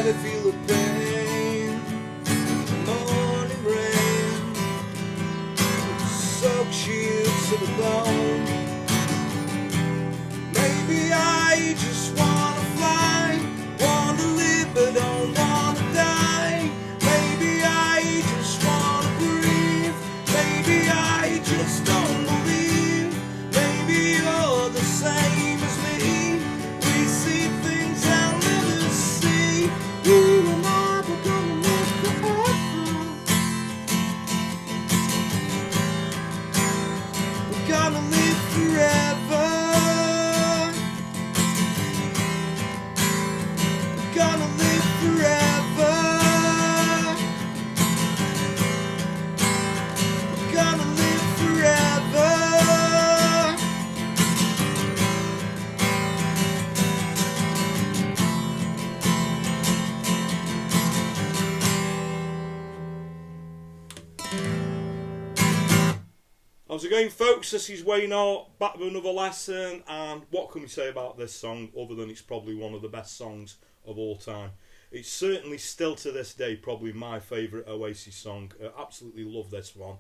ever feel the pain? The morning rain soaks you to the bone. Maybe I just wanna fly, wanna live but don't wanna die. Maybe I just wanna breathe. Maybe I just don't believe. Maybe you're the same as me. We see things I'll never see. You and I, we're gonna live forever. We're gonna live forever. We're gonna live forever. We're gonna live forever. How's it going, folks? This is Wayne Hart, back with another lesson, and what can we say about this song other than it's probably one of the best songs of all time. It's certainly still to this day probably my favourite Oasis song. I absolutely love this one,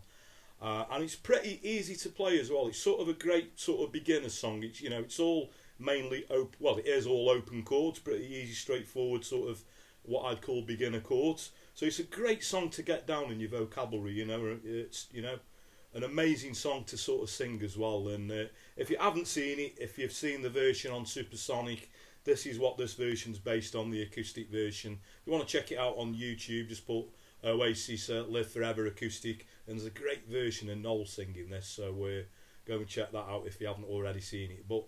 and it's pretty easy to play as well. It's sort of a great sort of beginner song. It's, you know, it's all mainly open, well, it is all open chords, pretty easy, straightforward sort of what I'd call beginner chords. So it's a great song to get down in your vocabulary, you know. It's, you know, an amazing song to sort of sing as well. And if you haven't seen it, if you've seen the version on Supersonic, this is what this version's based on, the acoustic version. If you want to check it out on YouTube, just put Oasis-Live Forever-Acoustic, and there's a great version of Noel singing this, so go and check that out if you haven't already seen it. But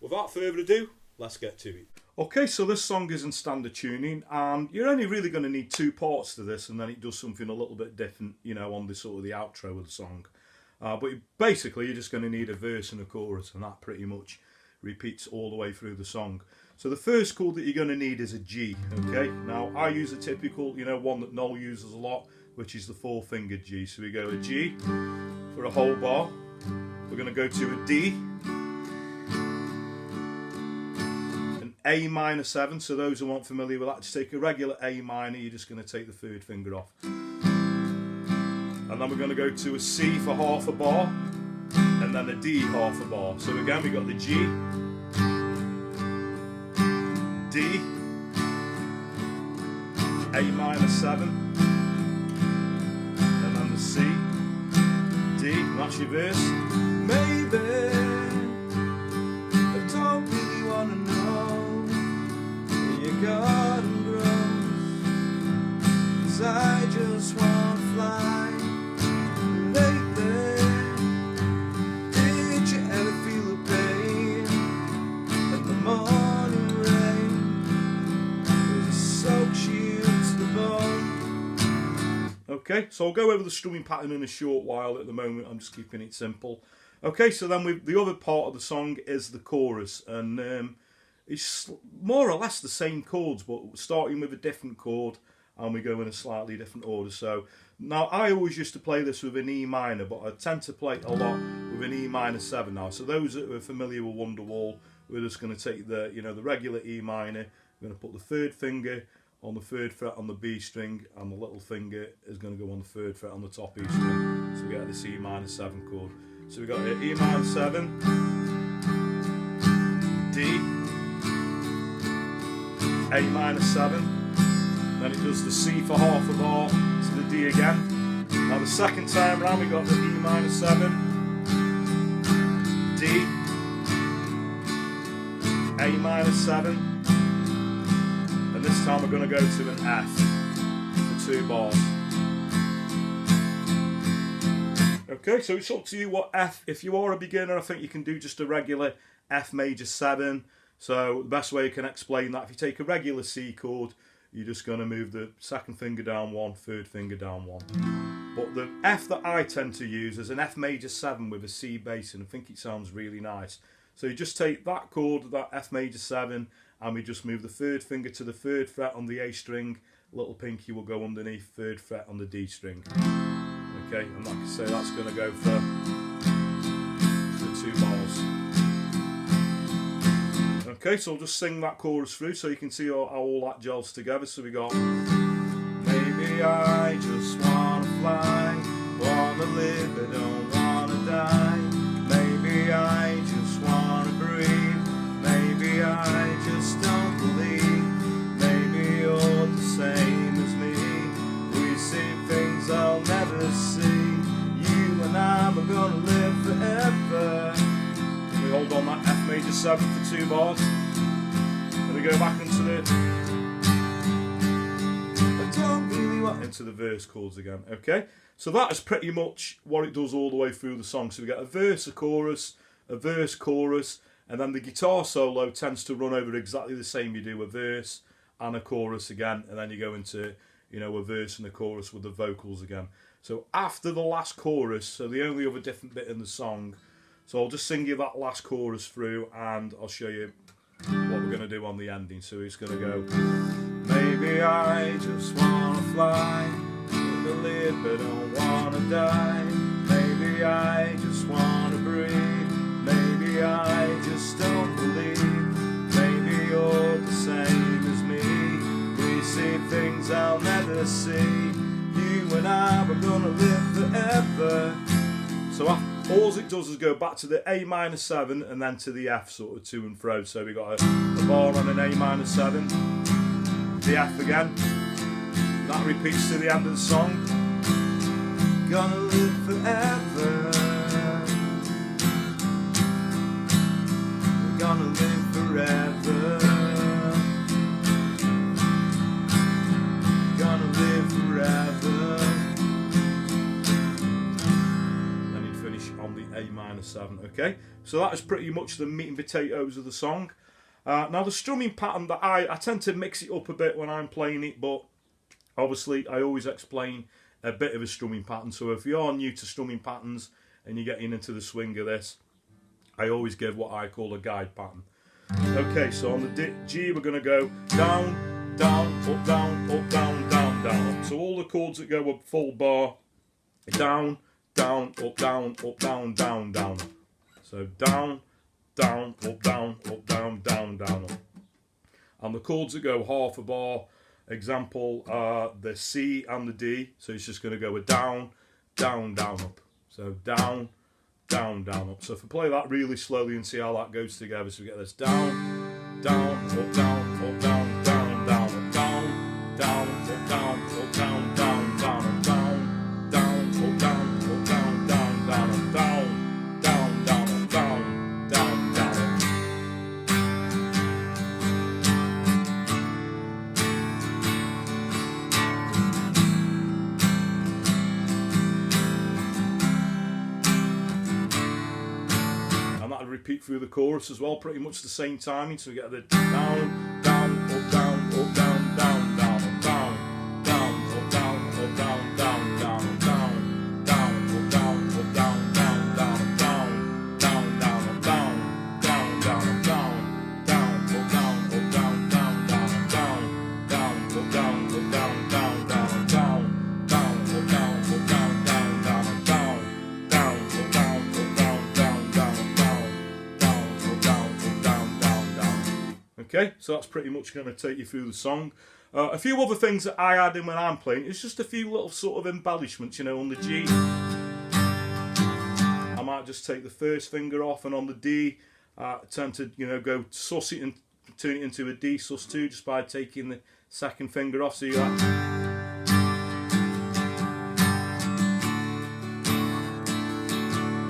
without further ado, let's get to it. Okay, so this song is in standard tuning, and you're only really going to need two parts to this, and then it does something a little bit different, you know, on the sort of the outro of the song. But basically, you're just going to need a verse and a chorus, and that pretty much repeats all the way through the song. So the first chord that you're going to need is a G. Okay, now I use a typical, you know, one that Noel uses a lot, which is the 4-fingered G. So we go a G for a whole bar. We're going to go to a D. A minor 7, so those who aren't familiar with that, to take a regular A minor, you're just going to take the third finger off. And then we're going to go to a C for half a bar, and then a D half a bar. So again, we got the G, D, A minor 7, and then the C, D, and that's your verse. Maybe I don't really want to know your garden grows, 'cause I just want to fly. Lately, did you ever feel the pain in the morning rain? 'Cause it soaks you to the bone. Okay, so I'll go over the strumming pattern in a short while. At the moment, I'm just keeping it simple. Okay, so then the other part of the song is the chorus, and it's more or less the same chords, but starting with a different chord, and we go in a slightly different order. So now I always used to play this with an E minor, but I tend to play a lot with an E minor 7 now. So those that are familiar with Wonderwall, we're just going to take the, you know, the regular E minor. We're going to put the third finger on the 3rd fret on the B string, and the little finger is going to go on the 3rd fret on the top E string. So we get this E minor 7 chord. So we got here E minor 7, D, A minor 7, then it does the C for half a bar to the D again. Now the second time round we got the E minor 7, D, A minor 7, and this time we're going to go to an F for 2 bars. Okay, so it's up to you what F. If you are a beginner, I think you can do just a regular F major 7. So the best way you can explain that, if you take a regular C chord, you're just going to move the second finger down 1, third finger down 1. But the F that I tend to use is an F major 7 with a C bass, and I think it sounds really nice. So you just take that chord, that F major 7, and we just move the third finger to the 3rd fret on the A string, little pinky will go underneath 3rd fret on the D string. Okay, and like I say, that's going to go for 2 bars. Okay, so I'll just sing that chorus through so you can see how all that gels together. So we got, maybe I just wanna fly, wanna live but don't wanna die. Maybe I just wanna breathe, maybe I just don't believe. Maybe you're the same as me, we see things I'll never see. You and I are gonna live forever. We hold on that F major 7 for 2 bars. Then we go back into the I don't really want into the verse chords again. Okay, so that is pretty much what it does all the way through the song. So we get a verse, a verse, chorus, and then the guitar solo tends to run over exactly the same. You do a verse and a chorus again, and then you go into, you know, a verse and a chorus with the vocals again. So after the last chorus, so the only other different bit in the song. So I'll just sing you that last chorus through and I'll show you what we're going to do on the ending. So it's going to go, maybe I just want to fly, wanna live but don't want to die. Maybe I just want to breathe, maybe I just don't believe. Maybe you're the same as me, we see things I'll never see. You and I are going to live forever. So all it does is go back to the A minor 7 and then to the F, sort of to and fro. So we got a bar on an A minor 7, the F again. That repeats to the end of the song. Gonna live forever. We're gonna live forever. Gonna live forever. On the A minor 7, okay? So that is pretty much the meat and potatoes of the song. Now the strumming pattern that I tend to mix it up a bit when I'm playing it, but obviously I always explain a bit of a strumming pattern. So if you're new to strumming patterns and you're getting into the swing of this, I always give what I call a guide pattern. Okay, so on the G we're going to go down, down, up, down, up, down, down, down. So all the chords that go up full bar, down, down, up, down, up, down, down, down. So down, down, up, down, down, down, up. And the chords that go half a bar, example, the C and the D. So it's just going to go a down, down, down, up. So down, down, down, up. So if I play that really slowly and see how that goes together. So we get this down, down, up, down, up, down, down, down, up, down, down, up, down, up, down, down, down, up, down, down, up, down. Repeat through the chorus as well, pretty much the same timing. So we get the down, down, up, down, up, down, down, down, up, down, down, up, down, up, down, down, down, up, down, down, up, down, up, down, down, down, up, down, down, down, up, down, down, down, up, down, down, up, down, up, down, down, down, up, down, down, up, down, up, down, down, down, up, down, down, up, down, up, down, down, down, up, down, down, up, down, up, down, down, down, up, down. Okay, so that's pretty much going to take you through the song. A few other things that I add in when I'm playing, it's just a few little sort of embellishments, you know. On the G, I might just take the first finger off, and on the D, I tend to, you know, go sus it and turn it into a D sus2 just by taking the second finger off. See that?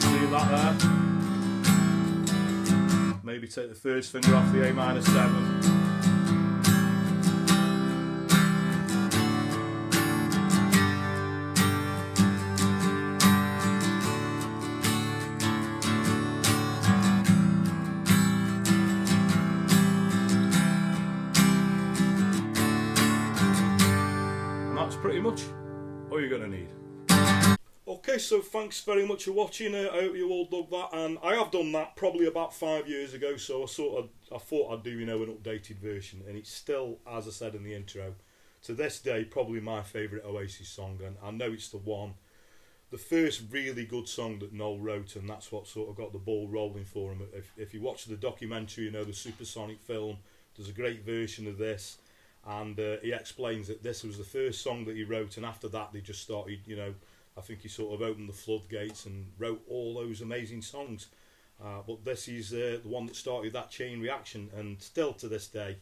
See that there? Maybe take the first finger off the A minor 7. And that's pretty much all you're going to need. Okay, so thanks very much for watching. I hope you all dug that, and I have done that probably about 5 years ago, so I thought I'd do, you know, an updated version, and it's still, as I said in the intro, to this day probably my favourite Oasis song, and I know it's the one the first really good song that Noel wrote, and that's what sort of got the ball rolling for him. If you watch the documentary, you know, the Supersonic film, there's a great version of this, and he explains that this was the first song that he wrote, and after that they just started, you know, I think he sort of opened the floodgates and wrote all those amazing songs. But this is the one that started that chain reaction, and still to this day,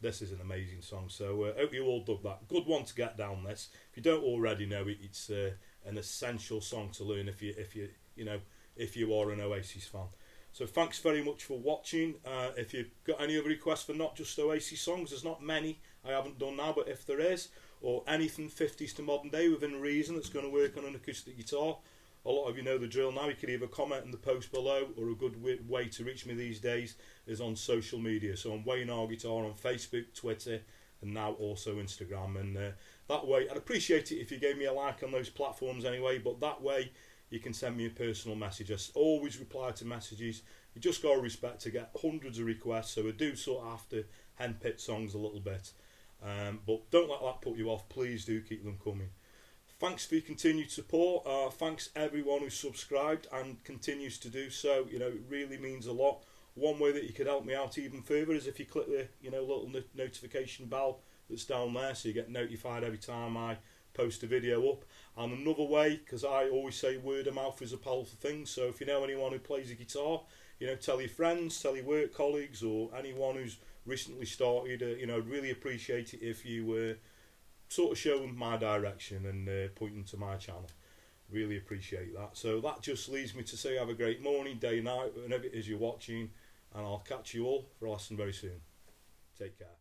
this is an amazing song. So hope you all dug that. Good one to get down. This, if you don't already know it, it's an essential song to learn if you are an Oasis fan. So thanks very much for watching. If you've got any other requests for not just Oasis songs, there's not many I haven't done now, but if there is, or anything 50s to modern day within reason that's going to work on an acoustic guitar, a lot of you know the drill now. You can either comment in the post below, or a good way to reach me these days is on social media. So I'm Wayne R Guitar on Facebook, Twitter, and now also Instagram. And that way, I'd appreciate it if you gave me a like on those platforms anyway, but that way you can send me a personal message. I always reply to messages. You just got to respect to get hundreds of requests, so I do sort of have to handpick songs a little bit. But don't let that put you off. Please do keep them coming. Thanks for your continued support. Thanks everyone who subscribed and continues to do so. You know, it really means a lot. One way that you could help me out even further is if you click the little notification bell that's down there, so you get notified every time I post a video up. And another way, because I always say word of mouth is a powerful thing, so if you know anyone who plays a guitar, you know, tell your friends, tell your work colleagues, or anyone who's recently started. You know, I'd really appreciate it if you sort of show them my direction and point them to my channel. Really appreciate that. So that just leaves me to say have a great morning, day, night, whenever it is you're watching, and I'll catch you all for a lesson very soon. Take care.